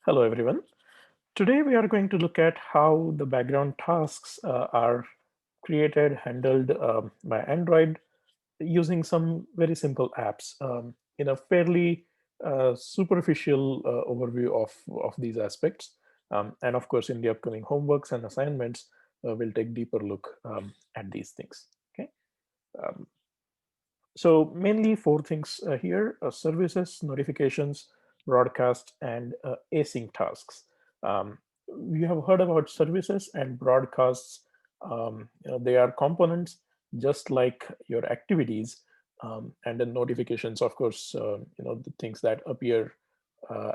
Hello, everyone. Today, we are going to look at how the background tasks are created, handled by Android using some very simple apps in a fairly superficial overview of these aspects. And of course, in the upcoming homeworks and assignments, we'll take deeper look at these things. Okay. Um, so mainly four things here: services, notifications, broadcast, and async tasks. Um, you have heard about services and broadcasts. They are components just like your activities, and then notifications, of course, the things that appear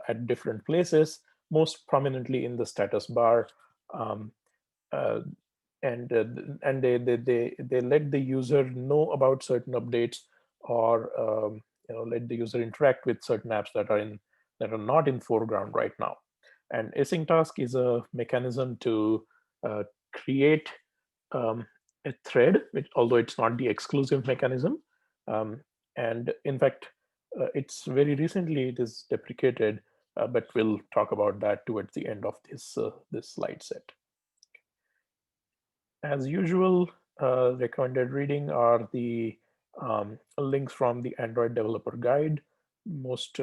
at different places, most prominently in the status bar. Um, uh, and they let the user know about certain updates, or let the user interact with certain apps that are not in foreground right now. And async task is a mechanism to create a thread, which, although it's not the exclusive mechanism, um, and in fact it's very recently it is deprecated, but we'll talk about that towards the end of this slide set. As usual, recommended reading are the links from the Android Developer Guide, most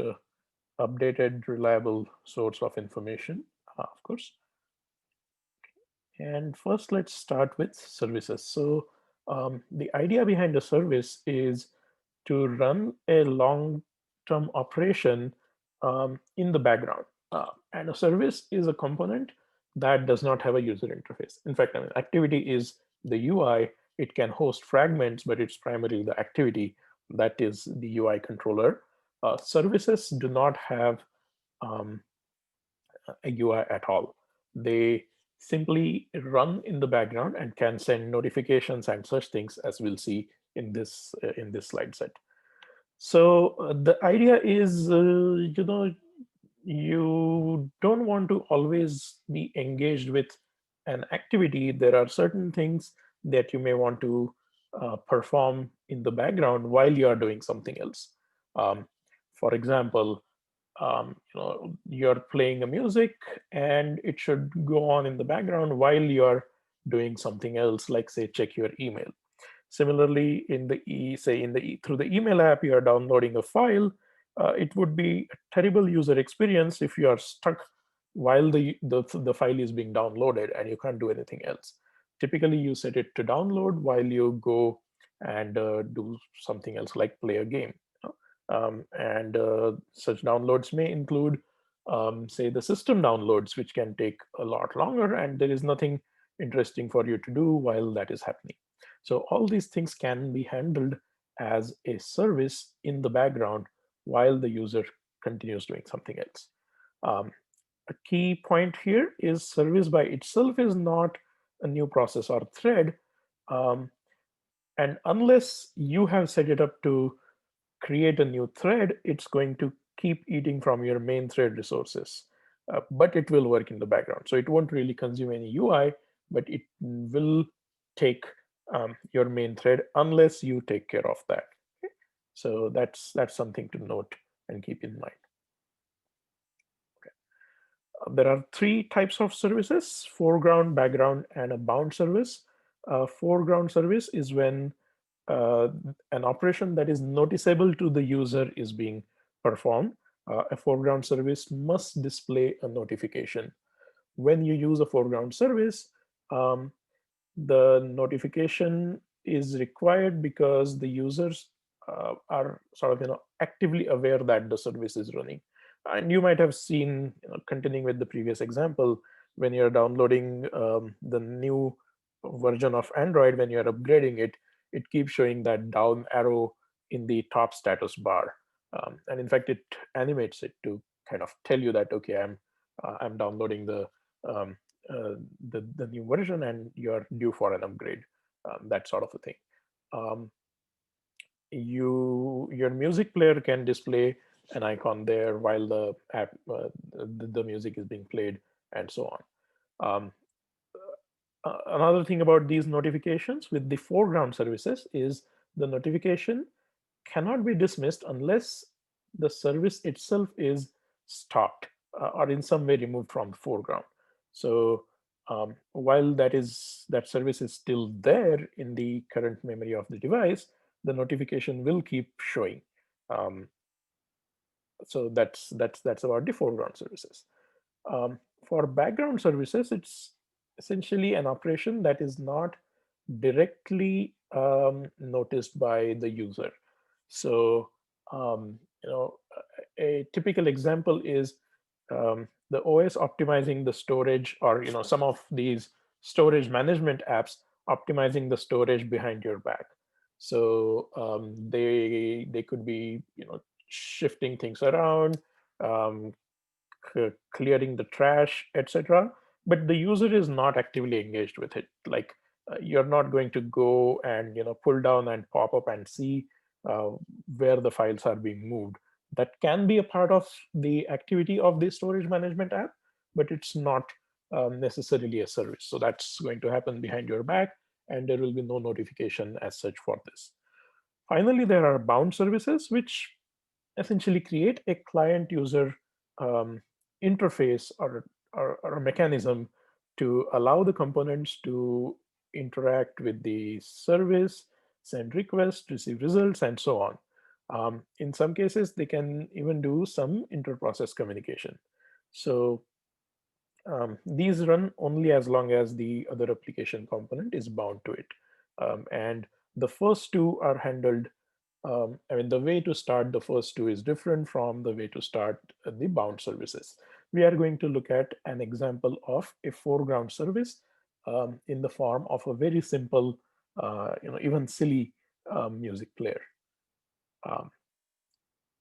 updated, reliable source of information, of course. And first, let's start with services. So the idea behind a service is to run a long-term operation in the background. And a service is a component that does not have a user interface. In fact, I mean, activity is the UI. It can host fragments, but it's primarily the activity that is the UI controller. Services do not have um, a UI at all. They simply run in the background and can send notifications and such things, as we'll see in this slide set. So the idea is, you don't want to always be engaged with an activity. There are certain things that you may want to perform in the background while you are doing something else. Um, for example, you're playing a music and it should go on in the background while you're doing something else, like say check your email. Similarly, in the say in the through the email app, you are downloading a file. It would be a terrible user experience if you are stuck while the file is being downloaded and you can't do anything else. Typically, you set it to download while you go and do something else, like play a game. And such downloads may include, say, the system downloads, which can take a lot longer, and there is nothing interesting for you to do while that is happening. So all these things can be handled as a service in the background while the user continues doing something else. Um, a key point here is service by itself is not a new process or thread. Um, and unless you have set it up to create a new thread, it's going to keep eating from your main thread resources. But it will work in the background. So it won't really consume any UI, but it will take your main thread unless you take care of that. Okay? So that's something to note and keep in mind. Okay. There are three types of services: foreground, background, and a bound service. Foreground service is when uh, an operation that is noticeable to the user is being performed. A foreground service must display a notification. When you use a foreground service, um, the notification is required because the users are sort of actively aware that the service is running. And you might have seen, continuing with the previous example, when you're downloading the new version of Android, when you're upgrading it, it keeps showing that down arrow in the top status bar. And in fact, it animates it to kind of tell you that, okay, I'm downloading um, the new version and you're due for an upgrade, that sort of a thing. Um, your music player can display an icon there while the app the music is being played, and so on. Um, Another thing about these notifications with the foreground services is the notification cannot be dismissed unless the service itself is stopped. are in some way removed from the foreground. So while that service is still there in the current memory of the device, the notification will keep showing. Um, so that's about the foreground services. Um, for background services, it's essentially an operation that is not directly noticed by the user. So, a typical example is the OS optimizing the storage, or some of these storage management apps optimizing the storage behind your back. So they could be shifting things around, um, clearing the trash, etc. But the user is not actively engaged with it. Like you're not going to go and pull down and pop up and see uh, where the files are being moved. That can be a part of the activity of the storage management app, but it's not necessarily a service. So that's going to happen behind your back, and there will be no notification as such for this. Finally, there are bound services, which essentially create a client user um, interface, or a mechanism to allow the components to interact with the service, send requests, receive results, and so on. In some cases, they can even do some inter-process communication. So these run only as long as the other application component is bound to it. And the first two are handled. I mean, the way to start the first two is different from the way to start the bound services. We are going to look at an example of a foreground service in the form of a very simple, even silly music player. Um,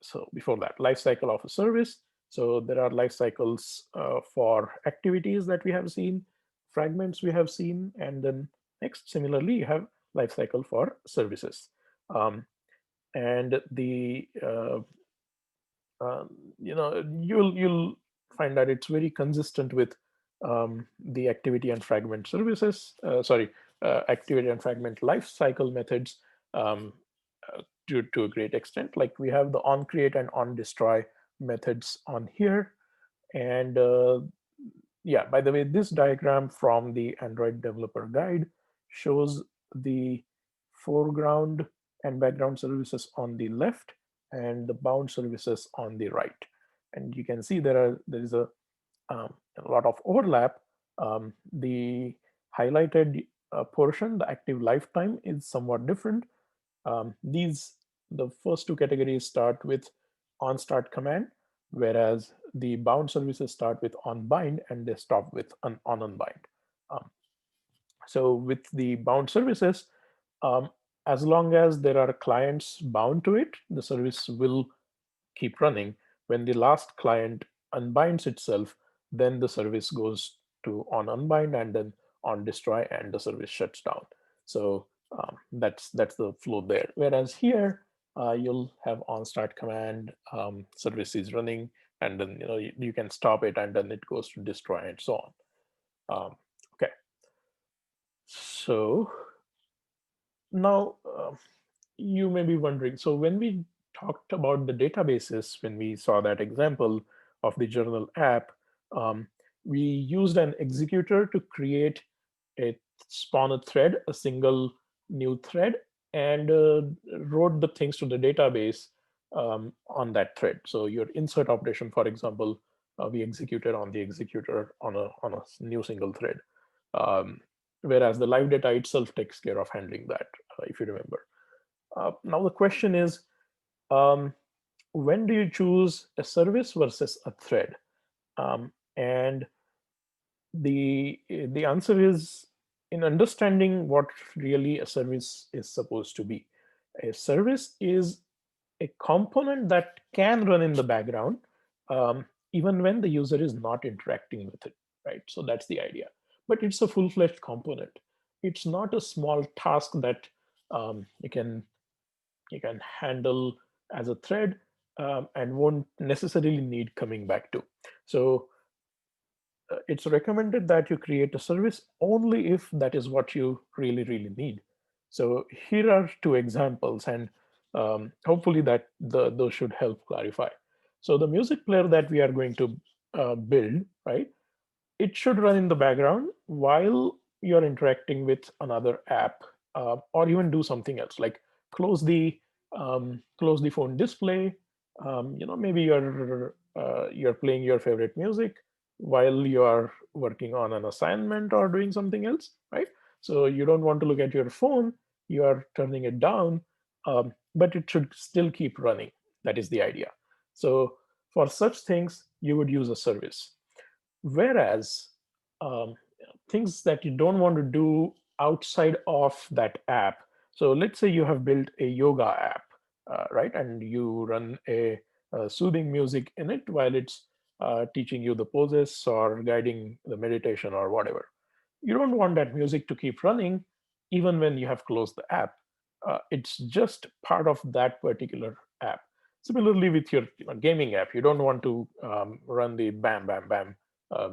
so before that, life cycle of a service. So there are life cycles for activities that we have seen, fragments we have seen, and then next, similarly, you have life cycle for services. Um, and the you'll find that it's very consistent with the activity and fragment services. Activity and fragment life cycle methods um, to a great extent. Like we have the on create and on destroy methods on here. And yeah, by the way, this diagram from the Android developer guide shows the foreground and background services on the left and the bound services on the right. And you can see there is a lot of overlap. The highlighted portion, the active lifetime, is somewhat different. The first two categories start with on start command, whereas the bound services start with on bind and they stop with on unbind. Um, so with the bound services, um, as long as there are clients bound to it, the service will keep running. When the last client unbinds itself, then the service goes to on unbind and then on destroy, and the service shuts down. So that's the flow there. Whereas here, you'll have on start command, service is running, and then you can stop it, and then it goes to destroy and so on. Okay, so now you may be wondering, so when we talked about the databases, when we saw that example of the journal app, um, we used an executor to create a spawn a thread, a single new thread, and wrote the things to the database on that thread. So your insert operation, for example, we executed on the executor on a new single thread. Um, Whereas the live data itself takes care of handling that, if you remember. Now the question is, um, when do you choose a service versus a thread? And the answer is in understanding what really a service is supposed to be. A service is a component that can run in the background, um, even when the user is not interacting with it, right? So that's the idea. But it's a full-fledged component. It's not a small task that you can handle as a thread, and won't necessarily need coming back to. So it's recommended that you create a service only if that is what you really, really need. So here are two examples, and hopefully those should help clarify. So the music player that we are going to build, right? It should run in the background while you're interacting with another app, or even do something else like close the close the phone display. Maybe you're playing your favorite music while you are working on an assignment or doing something else, right? So you don't want to look at your phone, you are turning it down, but it should still keep running. That is the idea. So for such things you would use a service. Whereas um, things that you don't want to do outside of that app. So let's say you have built a yoga app, right? And you run a soothing music in it while it's teaching you the poses or guiding the meditation or whatever. You don't want that music to keep running even when you have closed the app. It's just part of that particular app. Similarly, with your gaming app, you don't want to run the bam, bam, bam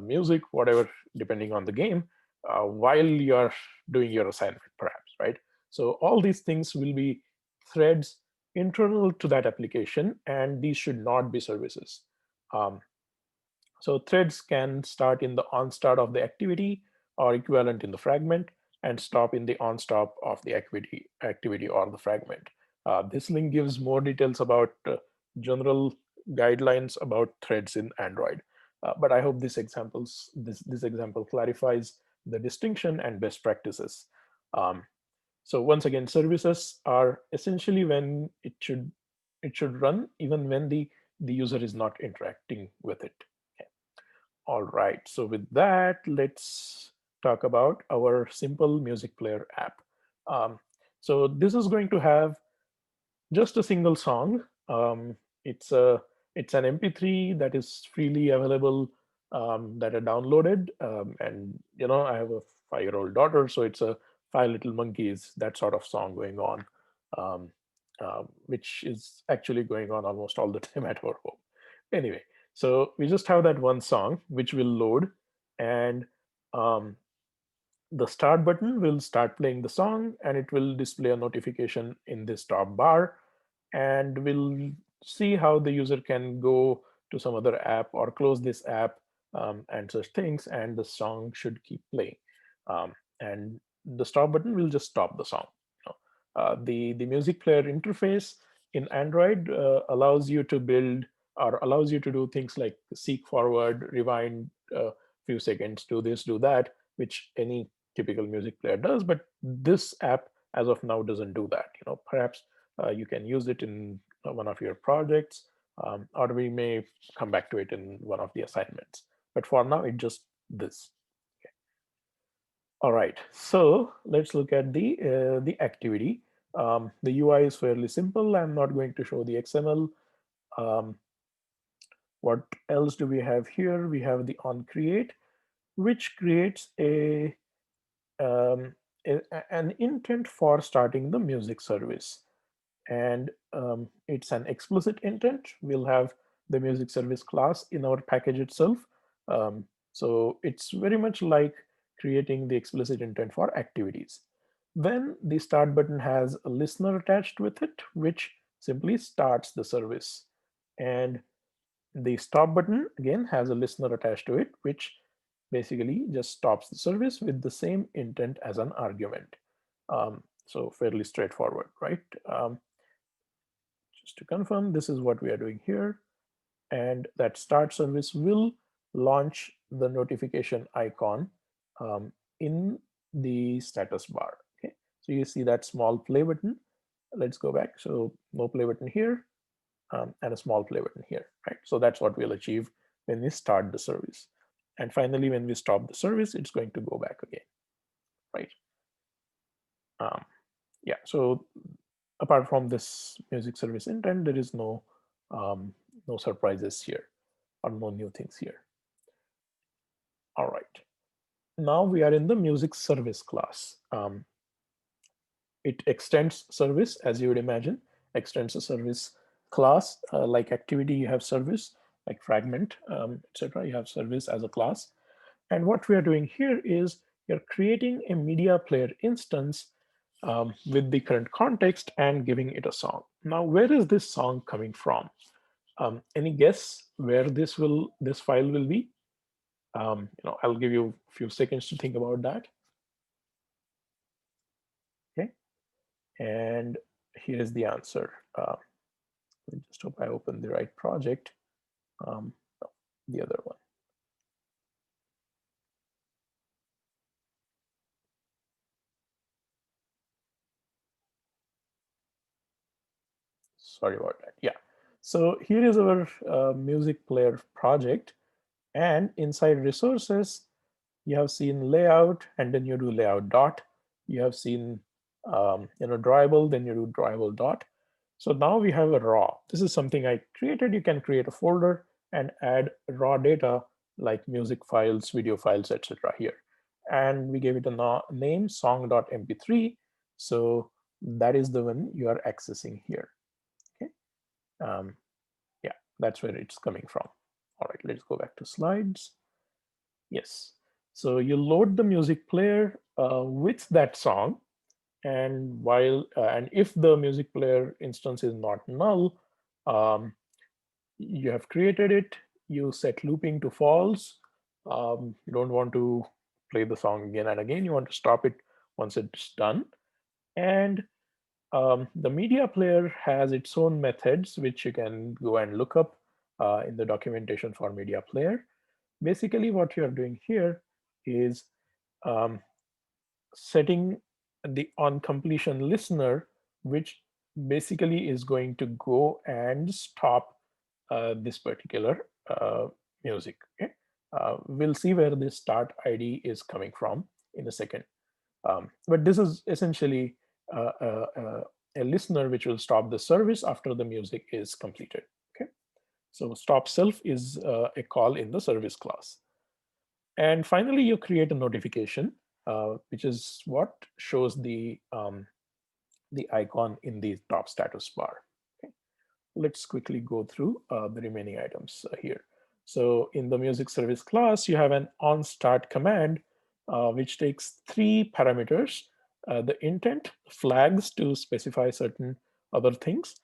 music, whatever, depending on the game, while you're doing your assignment, perhaps, right? So all these things will be threads internal to that application, and these should not be services. Um, so threads can start in the on start of the activity or equivalent in the fragment and stop in the on stop of the activity or the fragment. This link gives more details about general guidelines about threads in Android. But I hope this example clarifies the distinction and best practices. Um, so once again, services are essentially when it should run even when the user is not interacting with it. Okay. All right. So with that, let's talk about our simple music player app. Um, so this is going to have just a single song. It's a it's an MP3 that is freely available, that I downloaded, and I have a 5-year-old daughter, so it's a Five Little Monkeys, that sort of song going on, um, which is actually going on almost all the time at our home. Anyway, so we just have that one song which will load, and um, the start button will start playing the song, and it will display a notification in this top bar, and we'll see how the user can go to some other app or close this app, and such things, and the song should keep playing. And the stop button will just stop the song. The music player interface in Android allows you to build or allows you to do things like seek forward, rewind a few seconds, do this, do that, which any typical music player does. But this app, as of now, doesn't do that. Perhaps you can use it in one of your projects, or we may come back to it in one of the assignments. But for now, it just this. All right, so let's look at the activity. The UI is fairly simple. I'm not going to show the XML. Um, what else do we have here? We have the onCreate, which creates um, an intent for starting the music service. And it's an explicit intent. We'll have the music service class in our package itself. Um, so it's very much like creating the explicit intent for activities. Then the start button has a listener attached with it, which simply starts the service. And the stop button again has a listener attached to it, which basically just stops the service with the same intent as an argument. So fairly straightforward, right? Just to confirm, this is what we are doing here. And that start service will launch the notification icon in the status bar. Okay, so you see that small play button. Let's go back. So no play button here, and a small play button here, right? So that's what we'll achieve when we start the service. And finally, when we stop the service, it's going to go back again, right? Um, yeah, so apart from this music service intent, there is no surprises here or no new things here. All right. Now we are in the music service class. It extends service, as you would imagine, extends a service class, like activity, you have service, like fragment, etc. You have service as a class. And what we are doing here is you're creating a media player instance with the current context and giving it a song. Now, where is this song coming from? Any guess where this file will be? I'll give you a few seconds to think about that. Okay, and here is the answer. I just hope I open the right project. No, the other one. Sorry about that. Yeah. So here is our music player project, and inside resources, you have seen layout, and then you do layout dot. You have seen drawable, then you do drawable dot. So now we have a raw. This is something I created. You can create a folder and add raw data like music files, video files, etc. here. And we gave it a name song.mp3. So that is the one you are accessing here. Okay. Um, yeah, that's where it's coming from. All right, let's go back to slides. Yes. So you load the music player with that song, and if the music player instance is not null, um, you have created it. You set looping to false. You don't want to play the song again and again. You want to stop it once it's done. And the media player has its own methods, which you can go and look up in the documentation for media player. Basically, what you're doing here is um, setting the on completion listener, which basically is going to go and stop this particular music. Okay? We'll see where this start ID is coming from in a second. But this is essentially uh, uh, uh, a listener which will stop the service after the music is completed. Okay, so stop self is a call in the service class. And finally, you create a notification, which is what shows the icon in the top status bar. Okay. Let's quickly go through the remaining items here. So in the music service class, you have an on start command, which takes three parameters: the intent, flags to specify certain other things,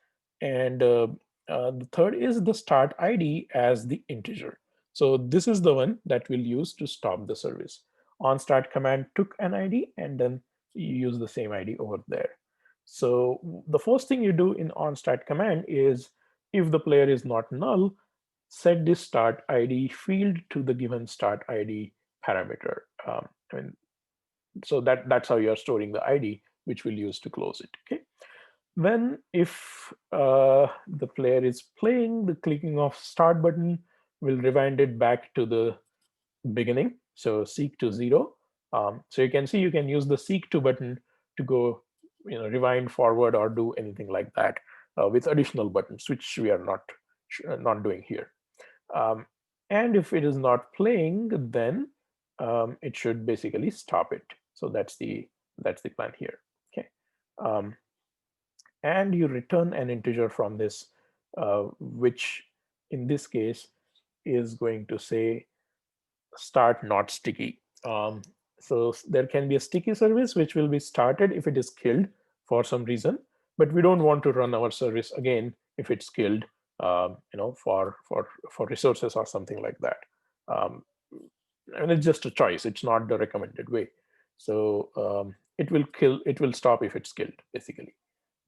and the third is the start ID as the integer. So this is the one that we'll use to stop the service. On start command took an ID, and then you use the same ID over there. So the first thing you do in on start command is, if the player is not null, set this start ID field to the given start ID parameter. I mean, so that's how you're storing the ID, which we'll use to close it. Okay. Then if the player is playing, the clicking of start button will rewind it back to the beginning. So seek to 0. So you can see you can use the seek to button to go, rewind forward or do anything like that with additional buttons, which we are not doing here. Um, and if it is not playing, then it should basically stop it. So that's the plan here. Okay. Um, and you return an integer from this, which in this case is going to say start not sticky. So there can be a sticky service which will be started if it is killed for some reason, but we don't want to run our service again if it's killed, for resources or something like that. Um, and it's just a choice. It's not the recommended way. So it will stop if it's killed, basically.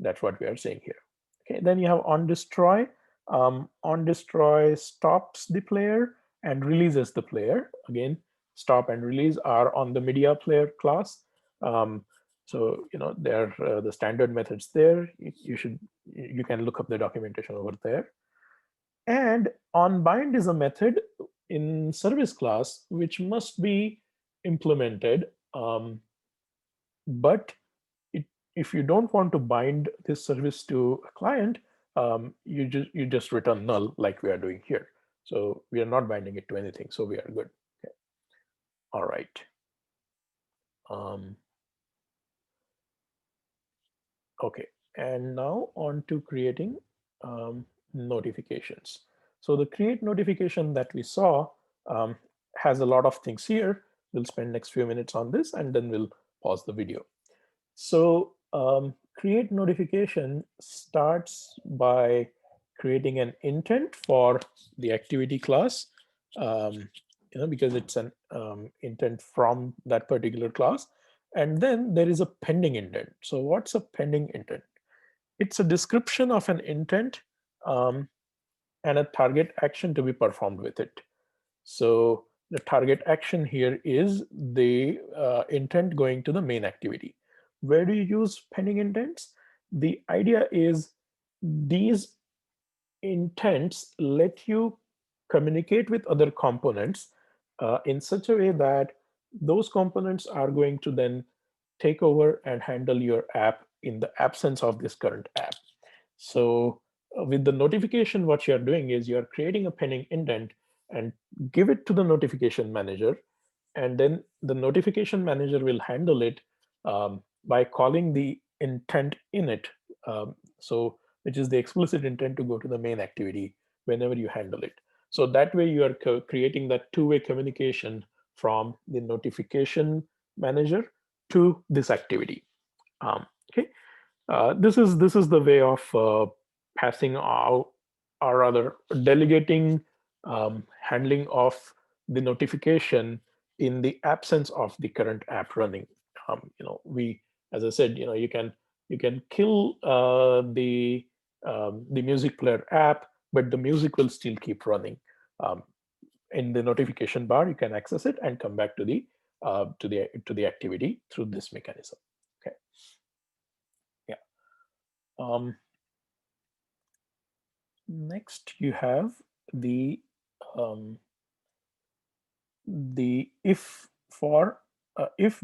That's what we are saying here. Okay, then you have on destroy. On destroy stops the player and releases the player. Again, stop and release are on the media player class. So they're the standard methods there. You can look up the documentation over there. And onBind is a method in service class which must be implemented. But if you don't want to bind this service to a client, you just return null like we are doing here. So we are not binding it to anything. So we are good. Okay. All right. Okay. And now on to creating notifications. So the create notification that we saw has a lot of things here. We'll spend next few minutes on this, and then we'll pause the video. So create notification starts by creating an intent for the activity class, um, because it's an intent from that particular class. And then there is a pending intent. So what's a pending intent? It's a description of an intent, um, and a target action to be performed with it. So the target action here is the intent going to the main activity. Where do you use pending intents? The idea is these intents let you communicate with other components in such a way that those components are going to then take over and handle your app in the absence of this current app. So with the notification, what you're doing is you're creating a pending indent and give it to the notification manager. And then the notification manager will handle it by calling the intent in it. So which is the explicit intent to go to the main activity whenever you handle it. So that way you are creating that two-way communication from the notification manager to this activity. Okay, this is the way of passing out, or rather delegating handling of the notification in the absence of the current app running. We, as I said, you can kill the music player app, but the music will still keep running. Um, in the notification bar, you can access it and come back to the activity through this mechanism. Okay, yeah. Um, Next, you have the um, the if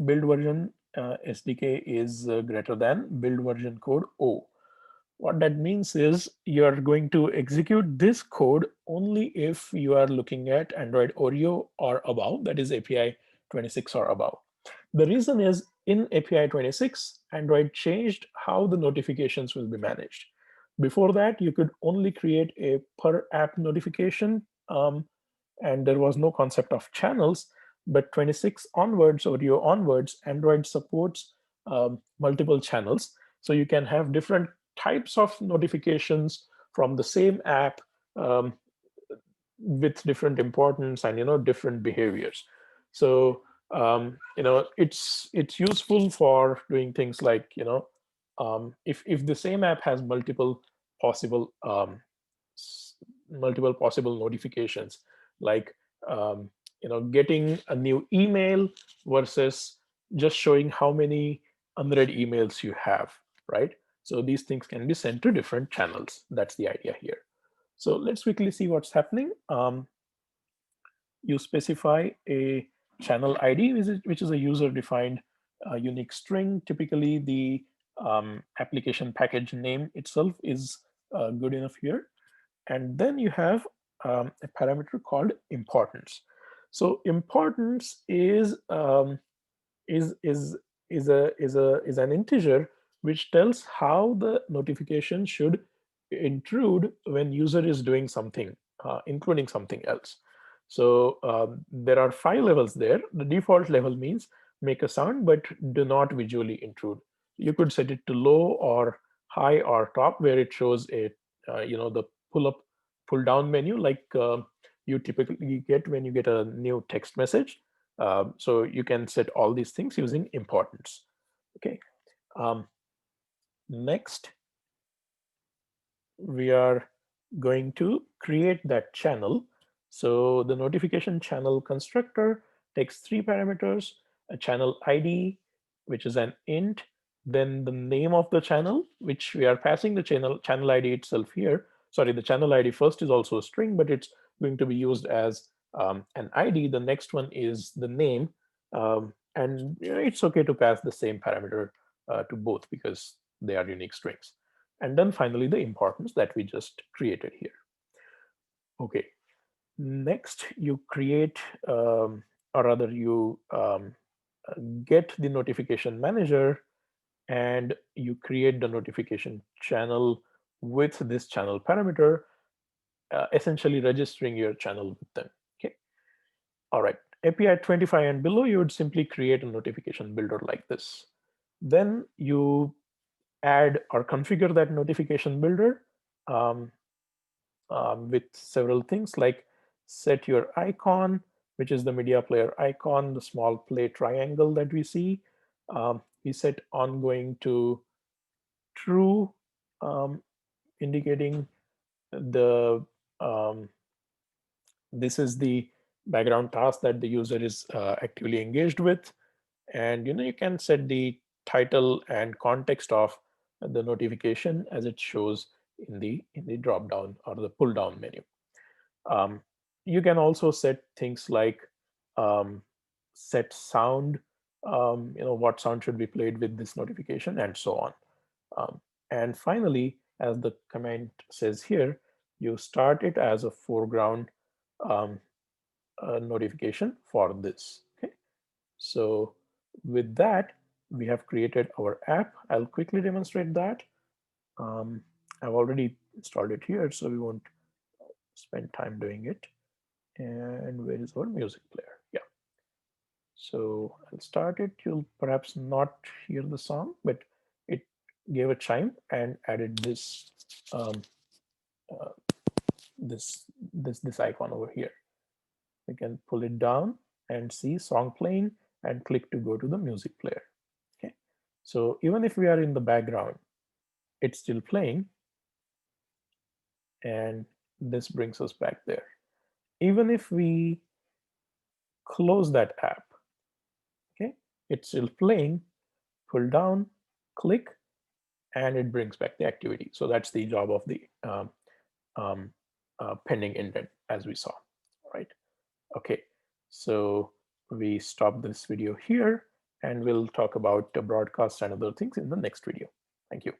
build version SDK is greater than build version code O. What that means is you are going to execute this code only if you are looking at Android Oreo or above, that is API 26 or above. The reason is in API 26, Android changed how the notifications will be managed. Before that, you could only create a per app notification, and there was no concept of channels. But 26 onwards, Oreo onwards, Android supports multiple channels. So you can have different types of notifications from the same app, um, with different importance and different behaviors. So it's useful for doing things like if the same app has possible multiple possible notifications, like getting a new email versus just showing how many unread emails you have, right? So these things can be sent to different channels. That's the idea here. So let's quickly see what's happening. You specify a channel ID, which is a user-defined unique string. Typically, the application package name itself is good enough here. And then you have a parameter called importance. So importance is is is an integer which tells how the notification should intrude when user is doing something, including something else. So there are 5 levels there. The default level means make a sound but do not visually intrude. You could set it to low or high or top, where it shows a the pull down menu, like you typically get when you get a new text message. So you can set all these things using importance. Okay. Um, Next, we are going to create that channel. So the notification channel constructor takes 3 parameters: a channel ID, which is an int, then the name of the channel, which we are passing the channel ID itself here. Sorry, the channel ID first is also a string, but it's going to be used as an ID. The next one is the name, and it's okay to pass the same parameter to both because they are unique strings. And then finally, the importance that we just created here. Okay, next you create, or rather you get the notification manager, and you create the notification channel with this channel parameter, essentially registering your channel with them. Okay, all right. API 25 and below, you would simply create a notification builder like this. Then you add or configure that notification builder. Um, with several things like set your icon, which is the media player icon, the small play triangle that we see. We set ongoing to true, um, indicating the this is the background task that the user is actively engaged with. And you can set the title and context of the notification as it shows in the drop down or the pull down menu. um, you can also set things like um, set sound, what sound should be played with this notification, and so on. um, and finally, as the command says here, you start it as a foreground um, notification for this. Okay, so with that, we have created our app. I'll quickly demonstrate that. um, I've already installed it here, so we won't spend time doing it. And where is our music player? Yeah, so I'll start it. You'll perhaps not hear the song, but it gave a chime and added um, uh, this icon over here. We can pull it down and see song playing and click to go to the music player. Okay, so even if we are in the background, it's still playing, and this brings us back there. Even if we close that app, okay, it's still playing. Pull down, click, and it brings back the activity. So that's the job of the um, pending indent, as we saw. All right. Okay. So we stop this video here, and we'll talk about the broadcast and other things in the next video. Thank you.